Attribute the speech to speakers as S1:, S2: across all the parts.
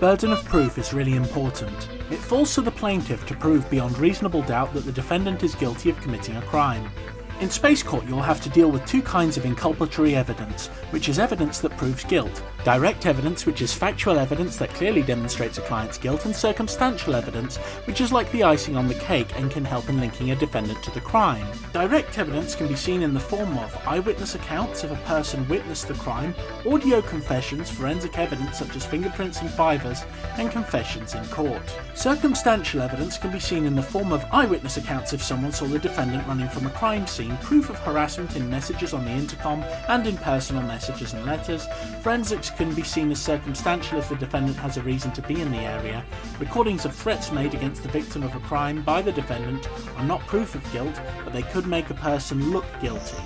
S1: burden of proof is really important. It falls to the plaintiff to prove beyond reasonable doubt that the defendant is guilty of committing a crime. In Space Court, you'll have to deal with two kinds of inculpatory evidence, which is evidence that proves guilt. Direct evidence, which is factual evidence that clearly demonstrates a client's guilt, and circumstantial evidence, which is like the icing on the cake and can help in linking a defendant to the crime. Direct evidence can be seen in the form of eyewitness accounts if a person witnessed the crime, audio confessions, forensic evidence such as fingerprints and fibres, and confessions in court. Circumstantial evidence can be seen in the form of eyewitness accounts if someone saw the defendant running from a crime scene, proof of harassment in messages on the intercom and in personal messages and letters. Forensics can be seen as circumstantial if the defendant has a reason to be in the area. Recordings of threats made against the victim of a crime by the defendant are not proof of guilt, but they could make a person look guilty.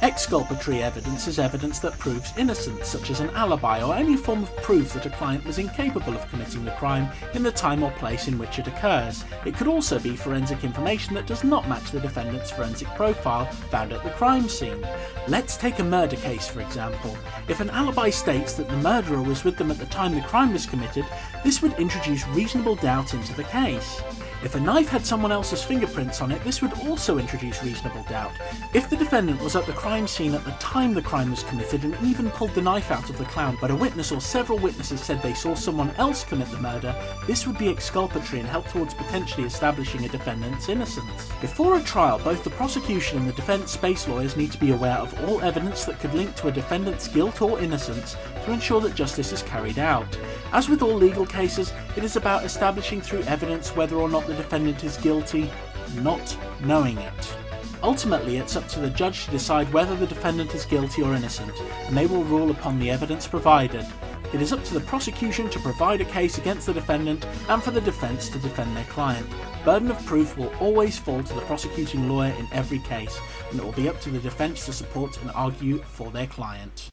S1: Exculpatory evidence is evidence that proves innocence, such as an alibi or any form of proof that a client was incapable of committing the crime in the time or place in which it occurs. It could also be forensic information that does not match the defendant's forensic profile found at the crime scene. Let's take a murder case, for example. If an alibi states that the murderer was with them at the time the crime was committed, this would introduce reasonable doubt into the case. If a knife had someone else's fingerprints on it, this would also introduce reasonable doubt. If the defendant was at the crime scene at the time the crime was committed and even pulled the knife out of the clown, but a witness or several witnesses said they saw someone else commit the murder, this would be exculpatory and help towards potentially establishing a defendant's innocence. Before a trial, both the prosecution and the defense space lawyers need to be aware of all evidence that could link to a defendant's guilt or innocence to ensure that justice is carried out. As with all legal cases, it is about establishing through evidence whether or not the defendant is guilty, not knowing it. Ultimately, it's up to the judge to decide whether the defendant is guilty or innocent, and they will rule upon the evidence provided. It is up to the prosecution to provide a case against the defendant and for the defense to defend their client. Burden of proof will always fall to the prosecuting lawyer in every case, and it will be up to the defense to support and argue for their client.